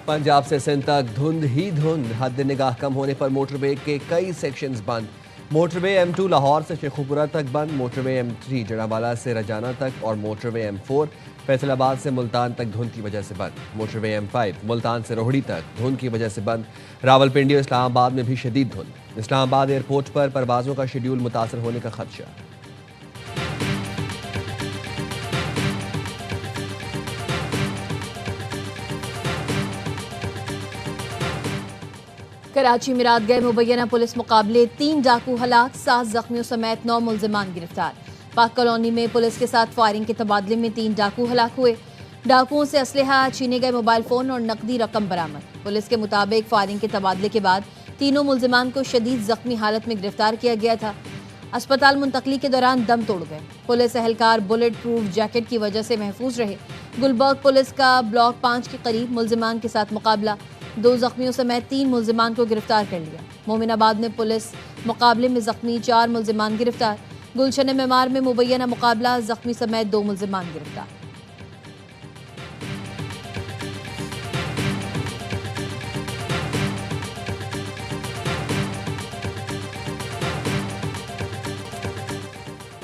पंजाब से सिंध तक धुंध ही धुंध। हद निगाह कम होने पर मोटरवे के कई सेक्शंस बंद। मोटरवे M2 लाहौर से शेखुपुरा तक बंद, मोटरवे M3 जड़ावाला से रजाना तक और मोटरवे M4 फैसलाबाद से मुल्तान तक धुंध की वजह से बंद। मोटरवे M5 मुल्तान से रोहड़ी तक धुंध की वजह से बंद। रावलपिंडी और इस्लामाबाद में भी शदीद धुंध। इस्लामाबाद एयरपोर्ट पर परवाजों का शेड्यूल मुतासर होने का खदशा। कराची में रात गए मुबैना पुलिस मुकाबले 3 डाकू हलाक, 7 जख्मियों समेत 9 मुल्जिमान गिरफ्तार। पाक कॉलोनी में पुलिस के साथ फायरिंग के तबादले में 3 डाकू हलाक हुए। डाकुओं से असलहा, छीने गए मोबाइल फोन और नकदी रकम बरामद। पुलिस के मुताबिक फायरिंग के तबादले के बाद तीनों मुल्जिमान को शदीद जख्मी हालत में गिरफ्तार किया गया था। अस्पताल मुंतकली के दौरान दम तोड़ गए। पुलिस एहलकार बुलेट प्रूफ जैकेट की वजह से महफूज रहे। गुलबर्ग पुलिस का ब्लॉक 5 के करीब मुल्जिमान के साथ मुकाबला, 2 जख्मियों समेत 3 मुल्जिमान को गिरफ्तार कर लिया। मोमिनाबाद में पुलिस मुकाबले में जख्मी 4 मुल्जिमान गिरफ्तार। गुलशन मेमार में मुबैना मुकाबला, जख्मी समेत 2 मुल्जिमान गिरफ्तार।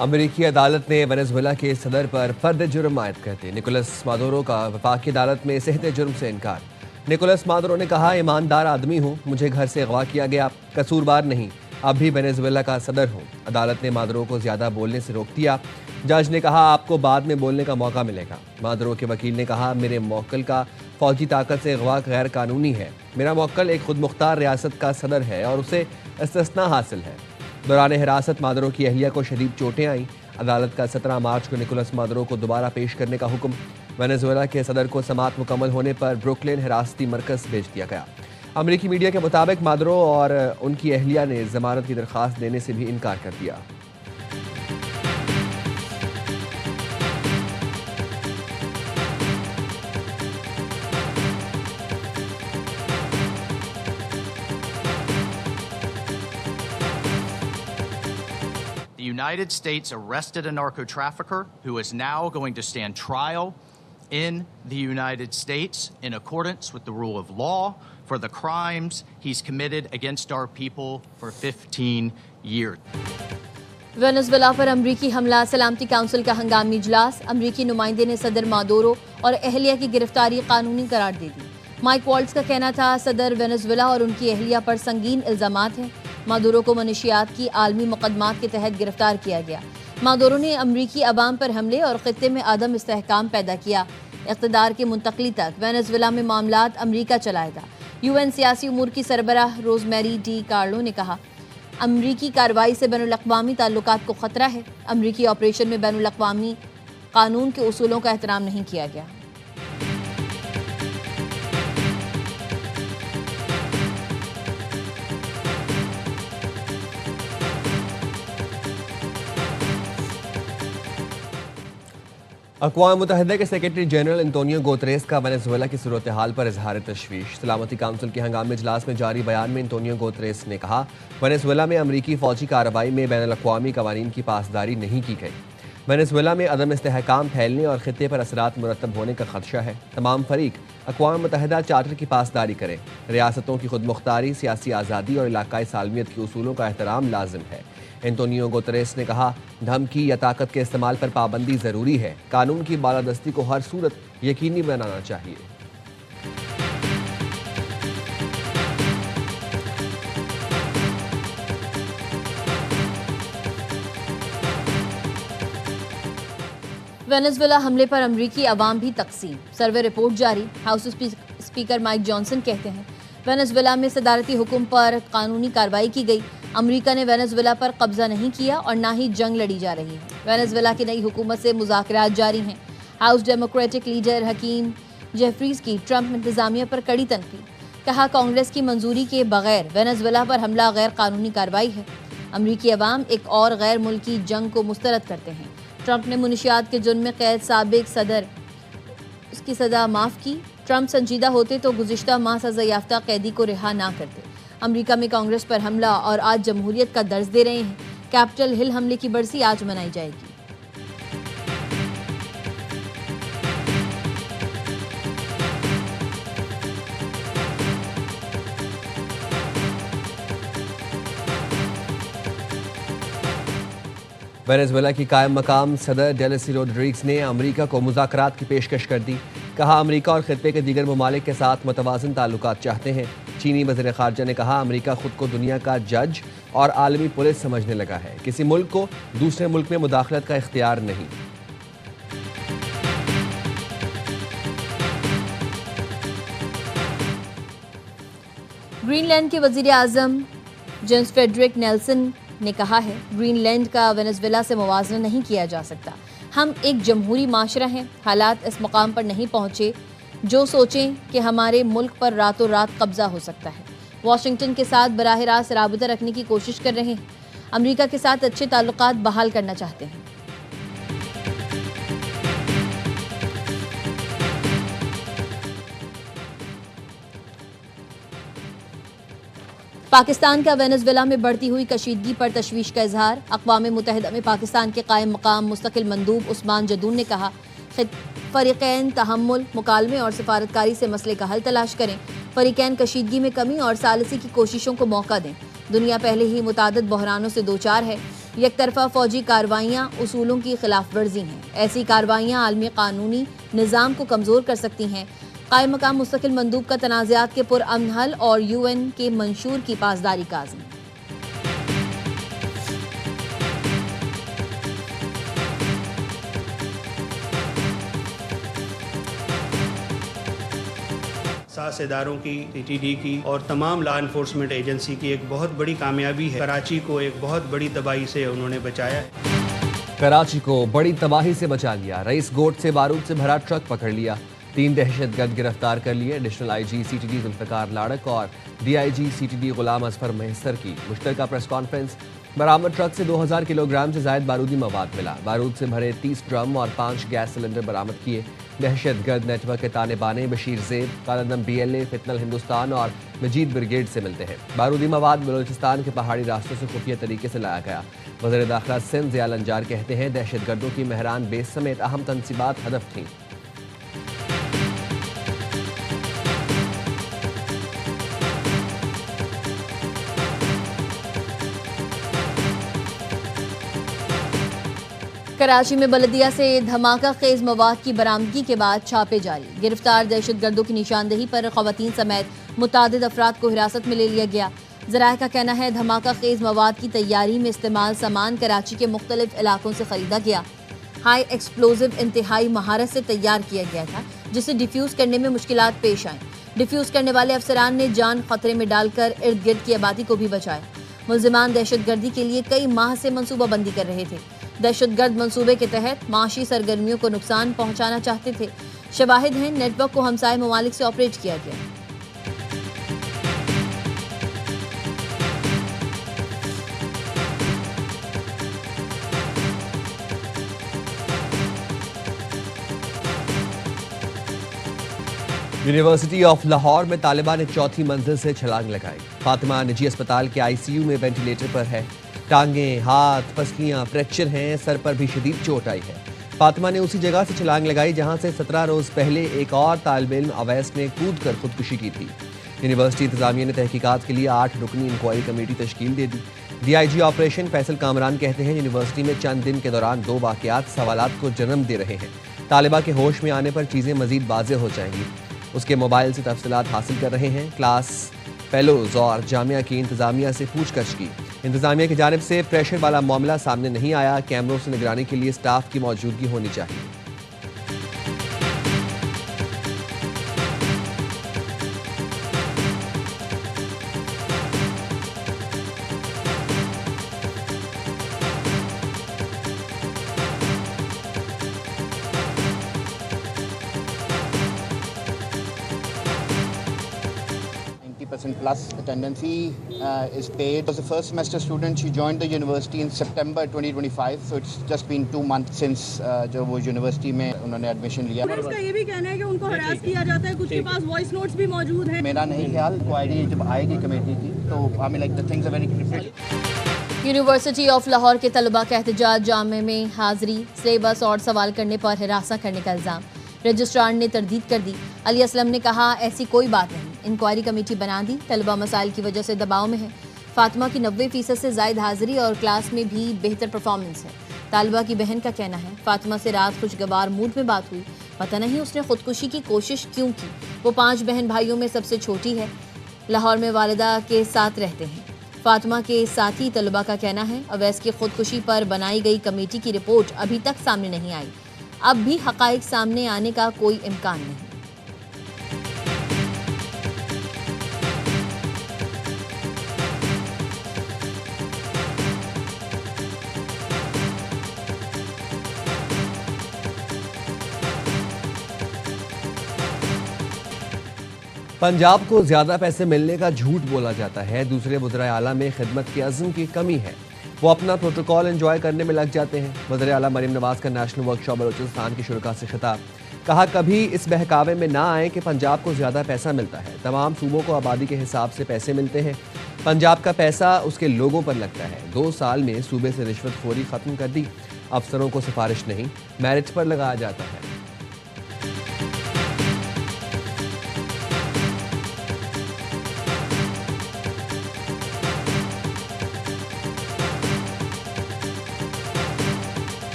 अमेरिकी अदालत ने वेनेजुएला के सदर पर फर्द जुर्म आयद करते निकोलस मादुरो का वफाकी अदालत में सेहत जुर्म से इनकार। निकोलस मादुरो ने कहा, ईमानदार आदमी हूँ, मुझे घर से अगवा किया गया, कसूरवार नहीं, अब भी वेनेजुएला का सदर हूँ। अदालत ने मादुरो को ज़्यादा बोलने से रोक दिया। जज ने कहा, आपको बाद में बोलने का मौका मिलेगा। मादुरो के वकील ने कहा, मेरे मौक्कल का फौजी ताकत से अगवा गैर कानूनी है। मेरा मौक्कल एक खुद मुख्तार रियासत का सदर है और उसे इस्तिस्ना हासिल है। दौरान हिरासत मादुरो की अहलिया को शदीद चोटें आईं। अदालत का 17 मार्च को निकोलस मादुरो को दोबारा पेश करने का हुक्म। वेनेजुएला के सदर को समाअत मुकम्मल होने पर ब्रुकलिन हिरासती मरकज भेज दिया गया। अमेरिकी मीडिया के मुताबिक मादुरो और उनकी अहलिया ने जमानत की दरख्वास्त देने से भी इनकार कर दिया। The United States arrested a narco trafficker who is now going to stand trial in the United States in accordance with the rule of law for the crimes he's committed against our people for 15 years. Venezuela पर अमरीकी हमला, सलामती council का हंगामी इजलास। अमरीकी नुमाइंदे ने सदर मादुरो और अहलिया की गिरफ्तारी कानूनी करार दे दी। माइक वॉल्ट्स का कहना था, सदर वेनेजुएला और उनकी अहलिया पर संगीन इल्जामात हैं। मादुरो को मनशियात की आलमी मुकदमात के तहत गिरफ्तार किया गया। मादुरो ने अमरीकी अवाम पर हमले और खित्ते में आदम इस्तेहकाम पैदा किया। इक़्तिदार की मुंतकली तक वेनेजुएला में मामलात अमरीका चलाएगा। UN सियासी उमूर की सरबराह रोजमेरी डी कार्लो ने कहा, अमरीकी कार्रवाई से बैनुल-अक़वामी ताल्लुकात को खतरा है। अमरीकी ऑपरेशन में बैनुल-अक़वामी कानून के उसूलों का एहतराम नहीं किया गया। अक़वाम मुत्तहिदा के सेक्रेटरी जनरल एंटोनियो गुतेरेस का वेनेजुएला की सूरत हाल पर इजहार तशवीश। सलामती काउंसिल के हंगामी इजलास में जारी बयान में एंटोनियो गुतेरेस ने कहा, वेनेजुएला में अमरीकी फौजी कार्रवाई में बैनुल-अक़वामी कवानीन की पासदारी नहीं की गई। वेनेजुएला में अदम इस्तेहकाम फैलने और खित्ते पर असरात मुरतब होने का खदशा है। तमाम फरीक अक़वाम मुत्तहिदा चार्टर की पासदारी करें। रियासतों की खुद मुख्तारी, सियासी आज़ादी और इलाकाई सालमियत के उसूलों का एहतराम लाजिम है। एंटोनियो गुतेरेस ने कहा, धमकी या ताकत के इस्तेमाल पर पाबंदी ज़रूरी है। कानून की बालादस्ती को हर सूरत यकीनी बनाना चाहिए। वेनेजुएला हमले पर अमरीकी अवाम भी तकसीम, सर्वे रिपोर्ट जारी। हाउस स्पीकर माइक जॉनसन कहते हैं, वेनेजुएला में सदारती हुक्म पर कानूनी कार्रवाई की गई। अमेरिका ने वेनेजुएला पर कब्जा नहीं किया और ना ही जंग लड़ी जा रही है। वेनेजुएला की नई हुकूमत से मुज़ाकरात जारी हैं। House democratic leader Hakeem Jefferies की ट्रंप इंतजामिया पर कड़ी तनकीद। कहा, कांग्रेस की मंजूरी के बगैर वेनेजुएला पर हमला गैर कानूनी कार्रवाई है। अमरीकी अवाम एक और गैर मुल्की जंग को मुस्तरद करते हैं। ट्रंप ने मुनशियात के जुर्म में कैद साबिक सदर उसकी सज़ा माफ़ की। ट्रंप संजीदा होते तो गुज़िश्ता माह सज़ा याफ्ता कैदी को रिहा ना करते। अमेरिका में कांग्रेस पर हमला और आज जमहूरियत का दर्ज दे रहे हैं। कैपिटल हिल हमले की बरसी आज मनाई जाएगी। वेनेजुएला की कायम मकाम सदर डेलिसी रोड्रिग्स ने अमेरिका को मुज़ाकरात की पेशकश कर दी। कहा अमेरिका और खित्ते के दीगर ममालिक के साथ मुतवाज़िन ताल्लुकात चाहते हैं। चीनी वज़ीर ख़ारजा ने कहा अमेरिका खुद को दुनिया का जज और आलमी पुलिस समझने लगा है, किसी मुल्क को दूसरे मुल्क में मुदाखलत का इख्तियार नहीं। ग्रीनलैंड के वजीर आजम जेम्स फ्रेडरिक नेल्सन ने कहा है ग्रीनलैंड का वेनेजुएला से मुवाजना नहीं किया जा सकता। हम एक जमहूरी माशरा हैं। हालात इस मकाम पर नहीं पहुंचे जो सोचें कि हमारे मुल्क पर रातों रात कब्जा हो सकता है। वाशिंगटन के साथ बराह रास्त राबता रखने की कोशिश कर रहे हैं। अमेरिका के साथ अच्छे ताल्लुकात बहाल करना चाहते हैं। पाकिस्तान का वेनेजुएला में बढ़ती हुई कशीदगी पर तशवीश का इजहार। अक़वाम मुत्तहिदा में पाकिस्तान के कायम मकाम मुस्तकिल मंदूब उस्मान जदून ने कहा फ़रीक़ैन तहम्मुल, मुकालमे और सिफारतकारी से मसले का हल तलाश करें। फ़रीक़ैन कशीदगी में कमी और सालसी की कोशिशों को मौका दें। दुनिया पहले ही मुतादिद बहरानों से दो चार है। यकतरफा फ़ौजी कार्रवाइयाँ उसूलों की खिलाफ वर्जी हैं। ऐसी कार्रवाइयाँ आलमी कानूनी निज़ाम को कमज़ोर कर सकती हैं। कायम मकाम मुस्तकिल मंदूब का तनाज़ात के पुरअमन हल और UN के मंशूर की पासदारी का आज़म। साझेदारों की, TTD की और तमाम लॉ एनफोर्समेंट एजेंसी की एक बहुत बड़ी कामयाबी है। कराची को एक बहुत बड़ी तबाही से उन्होंने बचाया है। कराची को बड़ी तबाही से बचा लिया। रईस गोट से बारूद से भरा ट्रक पकड़ लिया। 3 दहशतगर्द गिरफ्तार कर लिए। एडिशनल IG CTD जुल्फ़िकार लाड़क और DIG CTD गुलाम असफर महसर की मुश्तरका प्रेस कॉन्फ्रेंस। बरामद ट्रक से 2000 किलोग्राम से ज़ायद बारूदी मवाद मिला। बारूद से भरे 30 ड्रम और 5 गैस सिलेंडर बरामद किए। दहशतगर्द नेटवर्क के ताने बाने बशीर ज़ेब, कालादम BLA, फितनल हिंदुस्तान और मजीद ब्रिगेड से मिलते हैं। बारूदी मवाद बलोचिस्तान के पहाड़ी रास्तों से खुफिया तरीके से लाया गया। वज़ीर दाखिला सिंध ज़िया लंजार कहते हैं दहशतगर्दों की मेहरान बेस समेत अहम तनसीबात हदफ थीं। कराची में बलदिया से धमाका खेज मवाद की बरामदगी के बाद छापे जारी। गिरफ्तार दहशतगर्दों की निशानदेही पर ख़वातीन समेत मुतादिद अफराद को हिरासत में ले लिया गया। ज़राए का कहना है धमाका खेज मवाद की तैयारी में इस्तेमाल सामान कराची के मुख्तलिफ इलाकों से खरीदा गया। हाई एक्सप्लोजिव इंतहाई महारत से तैयार किया गया था जिसे डिफ्यूज़ करने में मुश्किलात पेश आईं। डिफ्यूज़ करने वाले अफसरान ने जान खतरे में डालकर इर्द गिर्द की आबादी को भी बचाया। मुल्जिमान दहशतगर्दी के लिए कई माह से मनसूबाबंदी कर रहे थे। दहशतगर्द मंसूबे के तहत माशी सरगर्मियों को नुकसान पहुंचाना चाहते थे। शवाहिद हैं नेटवर्क को हमसाय ममालिक से ऑपरेट किया गया। यूनिवर्सिटी ऑफ लाहौर में तालिबान ने 4थी मंजिल से छलांग लगाई। फातिमा निजी अस्पताल के ICU में वेंटिलेटर पर है। टांगें, हाथ, पसलियां फ्रैक्चर हैं। सर पर भी शदीद चोट आई है। फातिमा ने उसी जगह से छलांग लगाई जहां से 17 रोज पहले एक और तालिब इल्म अवैस ने कूद कर खुदकुशी की थी। यूनिवर्सिटी इंतजामिया ने तहकीकात के लिए 8 रुकनी इंक्वायरी कमेटी तश्कील दे दी। DIG ऑपरेशन फैसल कामरान कहते हैं यूनिवर्सिटी में चंद दिन के दौरान 2 वाक़यात सवालात को जन्म दे रहे हैं। तालिबा के होश में आने पर चीज़ें मजीद वाज़ेह हो जाएंगी। उसके मोबाइल से तफसीलात हासिल कर रहे हैं। क्लास फेलोज और जामिया की इंतजामिया से पूछताछ की। इंतजामिया की जानिब से प्रेशर वाला मामला सामने नहीं आया। कैमरों से निगरानी के लिए स्टाफ की मौजूदगी होनी चाहिए। Plus attendance is paid. As a first semester student, she joined the university in September 2025. So it's just been 2 months since जो वो यूनिवर्सिटी में उन्होंने एडमिशन लिया। इसका ये भी कहना है कि उनको हरास किया जाता है, कुछ के पास वॉइस नोट्स भी मौजूद हैं। मेरा नहीं ख्याल, इंक्वायरी जब आएगी कमेटी की तो I mean like the things are very critical. University of Lahore के तलबा का एहतजाज, जामे में हाजिरी, सिलेबस और सवाल करने पर हिरासा करने का इल्ज़ाम। रजिस्ट्रार ने तरदीद कर दी। अली असलम ने कहा ऐसी कोई बात नहीं, इंक्वायरी कमेटी बना दी। तलबा मसाइल की वजह से दबाव में है। फातिमा की 90% से ज़ायद हाजिरी और क्लास में भी बेहतर परफॉर्मेंस है। तालिबा की बहन का कहना है, फातिमा से रात खुशगवार मूड में बात हुई, पता नहीं उसने खुदकुशी की कोशिश क्यों की। वो 5 बहन भाइयों में सबसे छोटी है, लाहौर में वालिदा के साथ रहते हैं। फातिमा के साथी तलबा का कहना है, अवैस की खुदकुशी पर बनाई गई कमेटी की रिपोर्ट अभी तक सामने नहीं आई। अब भी हकाइक सामने आने का कोई इम्कान नहीं। पंजाब को ज्यादा पैसे मिलने का झूठ बोला जाता है। दूसरे वज़राए आला में खिदमत के अज़्म की कमी है, वो अपना प्रोटोकॉल एंजॉय करने में लग जाते हैं। वज़ीर आला मरीम नवाज का नेशनल वर्कशॉप बलूचिस्तान की शुरुका से खिताब, कहा कभी इस बहकावे में ना आए कि पंजाब को ज्यादा पैसा मिलता है। तमाम सूबों को आबादी के हिसाब से पैसे मिलते हैं, पंजाब का पैसा उसके लोगों पर लगता है। 2 साल में सूबे से रिश्वतखोरी खत्म कर दी, अफसरों को सिफारिश नहीं मेरिट पर लगाया जाता है।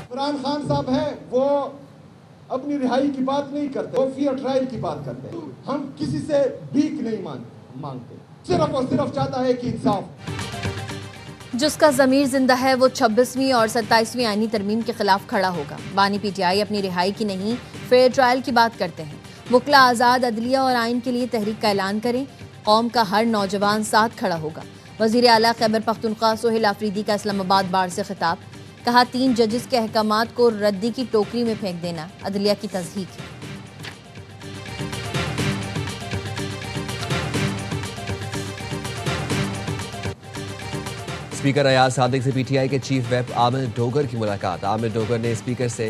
इमरान खान साहब है, वो अपनी रिहाई की बात नहीं करते, वो फेयर ट्रायल की बात करते हैं। हम किसी से भीख नहीं मांगते, सिर्फ और सिर्फ चाहता है कि इंसाफ। जिसका ज़मीर जिंदा है वो 26वीं और 27वीं आईनी तरमीम के खिलाफ खड़ा होगा। बानी पीटीआई अपनी रिहाई की नहीं, फेयर ट्रायल की बात करते हैं। वकला आज़ाद अदलिया और आइन के लिए तहरीक का ऐलान करें, कौम का हर नौजवान साथ खड़ा होगा। वज़ीर आला खैबर पख्तूनख्वा सोहेल आफरीदी का इस्लामाबाद बार से खिताब, कहा 3 जजेस के अहकामात को रद्दी की टोकरी में फेंक देना अदलिया की तज़हीक है। स्पीकर अयाज सादिक से पीटीआई के चीफ व्हिप आमिर डोगर की मुलाकात। आमिर डोगर ने स्पीकर से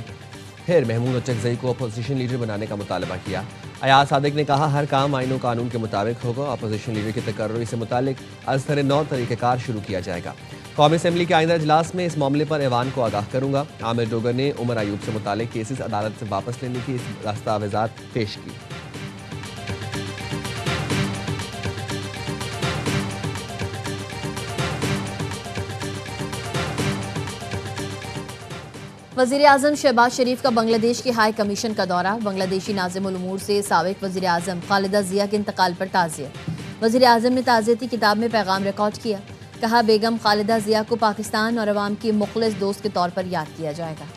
फिर महमूद चकजई को अपोजिशन लीडर बनाने का मुतालबा किया। अयाज सादिक ने कहा हर काम आईन कानून के मुताबिक होगा, अपोजिशन लीडर की तकर्री से मुतालिक अज़ नौ तरीक़ेकार शुरू किया जाएगा। कौमी असम्बली के आइंदा इजलास में इस मामले पर ऐवान को आगाह करूंगा। आमिर डोगर ने उमर अयूब से मुतालिक केसेस अदालत से वापस लेने की दस्तावेजात पेश की। वज़ीर आज़म शहबाज शरीफ का बांग्लादेश के हाई कमीशन का दौरा। बांग्लादेशी नाज़िमुल उमूर से साबिक़ वज़ीर आज़म खालिदा ज़िया के इंतकाल पर ताज़ियत। वज़ीर आज़म ने ताज़ियती किताब में पैगाम रिकॉर्ड किया, कहा बेगम खालिदा ज़िया को पाकिस्तान और अवाम की मुखलिस दोस्त के तौर पर याद किया जाएगा।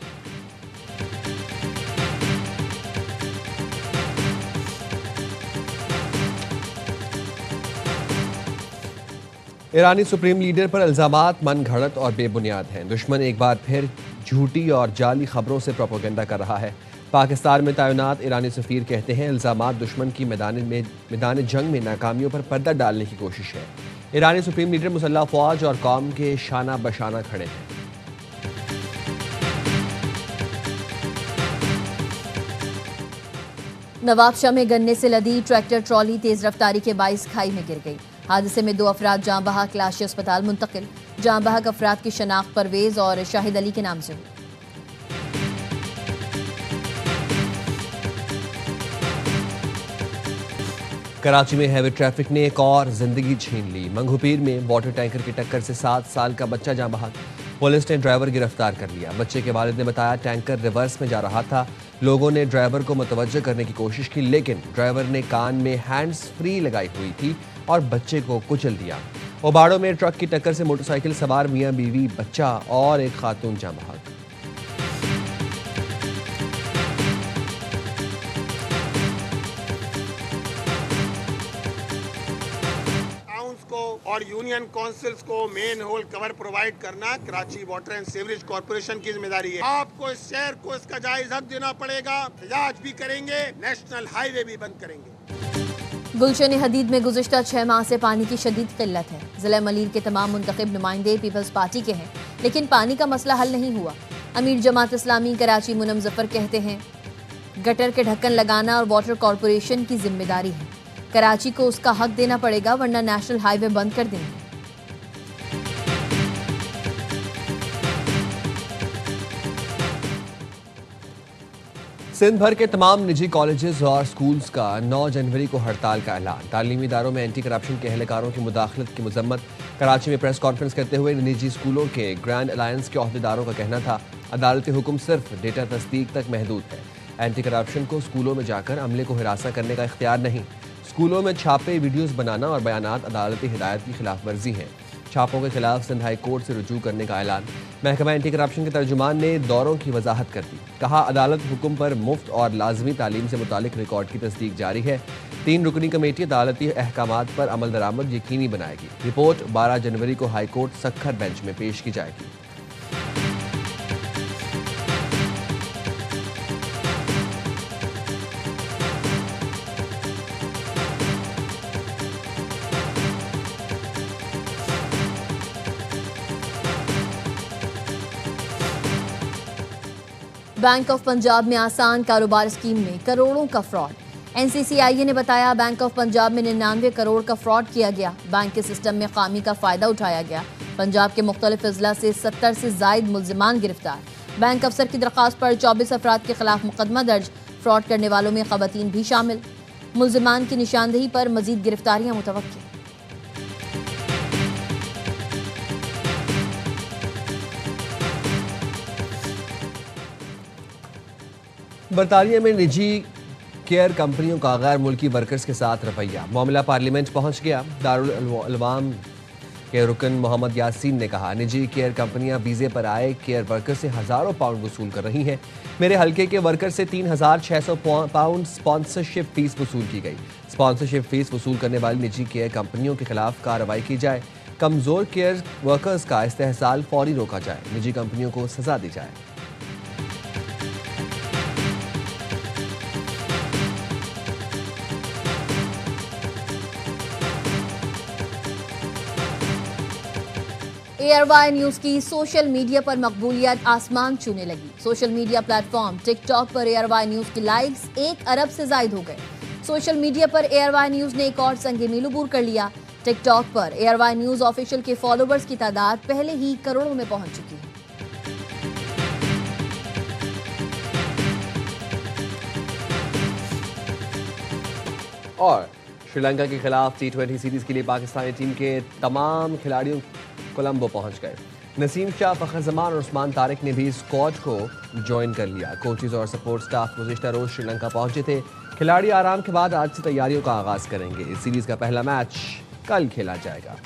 ईरानी सुप्रीम लीडर पर इल्ज़ामात मन घड़त और बेबुनियाद हैं। दुश्मन एक बार फिर झूठी और जाली खबरों से प्रोपेगेंडा कर रहा है। पाकिस्तान में तैनात ईरानी सफ़ीर कहते हैं इल्ज़ामात दुश्मन की मैदान जंग में नाकामियों पर पर्दा डालने की कोशिश है। ईरानी सुप्रीम लीडर मुसल्लह फ़ौज और कौम के शाना बशाना खड़े हैं। नवाबशाह में गन्ने से लदी ट्रैक्टर ट्रॉली तेज रफ्तारी के बाइस खाई में गिर गई। हादसे में 2 अफराद जाँ बहक लाशी अस्पताल मुंतकिल। जाँ बहक अफराद की शनाख्त परवेज और शाहिद अली के नाम से हुई। कराची में हैवी ट्रैफिक ने एक और जिंदगी छीन ली। मंगूपीर में वाटर टैंकर की टक्कर से 7 साल का बच्चा जाँ बहक। पुलिस ने ड्राइवर गिरफ्तार कर लिया। बच्चे के वालिद ने बताया टैंकर रिवर्स में जा रहा था। लोगों ने ड्राइवर को मुतवज्जह करने की कोशिश की, लेकिन ड्राइवर ने कान में हैंड्स फ्री लगाई हुई थी और बच्चे को कुचल दिया। ओबाड़ो में ट्रक की टक्कर से मोटरसाइकिल सवार मियां बीवी, बच्चा और एक खातून जाँ बहक। और यूनियन काउंसिल्स को मेन होल कवर प्रोवाइड करना Karachi water and sewerage corporation की जिम्मेदारी है। आपको इस शहर को इसका जायज हक देना पड़ेगा। इलाज भी करेंगे, नेशनल हाईवे भी बंद करेंगे। गुलशन हदीद में गुज़िश्ता 6 माह से पानी की शदीद किल्लत है। ज़िला मलीर के तमाम मुंतखब नुमाइंदे पीपल्स पार्टी के हैं, लेकिन पानी का मसला हल नहीं हुआ। अमीर जमात इस्लामी कराची मुनम जफर कहते हैं गटर के ढक्कन लगाना और वाटर कॉर्पोरेशन की जिम्मेदारी है। कराची को उसका हक देना पड़ेगा, वरना नेशनल हाईवे बंद कर देंगे। सिंध भर के तमाम निजी कॉलेजेस और स्कूल्स का 9 जनवरी को हड़ताल का ऐलान। तालीमी इदारों में एंटी करप्शन के एहलकारों की मुदाखलत की मजम्मत। कराची में प्रेस कॉन्फ्रेंस करते हुए निजी स्कूलों के ग्रैंड अलायंस के अहदेदारों का कहना था, अदालती हुक्म सिर्फ डेटा तस्दीक तक महदूद है। एंटी करप्शन को स्कूलों में जाकर अमले को हिरासा करने का इख्तियार नहीं। स्कूलों में छापे, वीडियोज बनाना और बयानात अदालती हिदायत की खिलाफ वर्जी है। छापों के खिलाफ सिंध हाई कोर्ट से रुजू करने का ऐलान। महकमा एंटी करप्शन के तर्जुमान ने दौरों की वजाहत कर दी। कहा, अदालत हुक्म पर मुफ्त और लाजमी तालीम से मुतालिक रिकॉर्ड की तस्दीक जारी है। 3 रुकनी कमेटी अदालती अहकामात पर अमल दरामद यकीनी बनाएगी। रिपोर्ट 12 जनवरी को हाई कोर्ट सक्खर बेंच में पेश की जाएगी। बैंक ऑफ पंजाब में आसान कारोबार स्कीम में करोड़ों का फ्रॉड। एनसीसीआईए ने बताया, बैंक ऑफ पंजाब में 99 करोड़ का फ्रॉड किया गया। बैंक के सिस्टम में खामी का फायदा उठाया गया। पंजाब के मुख्तलिफ अजला से 70 से जायद मुल्जिमान गिरफ्तार। बैंक अफसर की दरख्वास्त पर 24 अफराद के खिलाफ मुकदमा दर्ज। फ्रॉड करने वालों में खवातीन भी शामिल। मुल्जिमान की निशानदेही पर मजीद गिरफ्तारियां मुतवक्की। बरतानिया में निजी केयर कंपनियों का गैर मुल्की वर्कर्स के साथ रवैया। मामला पार्लियामेंट पहुंच गया। दारुल उलूम के रुकन मोहम्मद यासीन ने कहा, निजी केयर कंपनियां वीज़े पर आए केयर वर्कर से हज़ारों पाउंड वसूल कर रही हैं। मेरे हल्के के वर्कर से 3600 पाउंड स्पॉन्सरशिप फीस वसूल की गई। स्पॉन्सरशिप फीस वसूल करने वाली निजी केयर कंपनियों के खिलाफ कार्रवाई की जाए। कमज़ोर केयर वर्कर्स का इस्तेहसाल फौरी रोका जाए। निजी कंपनियों को सजा दी जाए। ARY न्यूज की सोशल मीडिया पर मकबूलियत आसमान छूने लगी। सोशल मीडिया प्लेटफॉर्म टिकटॉक पर ARY न्यूज की लाइक्स 1 अरब से जायद हो गए। सोशल मीडिया पर ARY न्यूज ने एक और संगे मील अबूर कर लिया। टिकटॉक पर ARY न्यूज ऑफिशियल के फॉलोवर्स की तादाद पहले ही करोड़ों में पहुंच चुकी है। और श्रीलंका के खिलाफ T20 सीरीज के लिए पाकिस्तानी टीम के तमाम खिलाड़ियों कोलंबो पहुंच गए। नसीम शाह, फखर जमान और उस्मान तारिक ने भी स्क्वाड को ज्वाइन कर लिया। कोचेज और सपोर्ट स्टाफ गुज़िश्ता रोज श्रीलंका पहुंचे थे। खिलाड़ी आराम के बाद आज से तैयारियों का आगाज करेंगे। इस सीरीज का पहला मैच कल खेला जाएगा।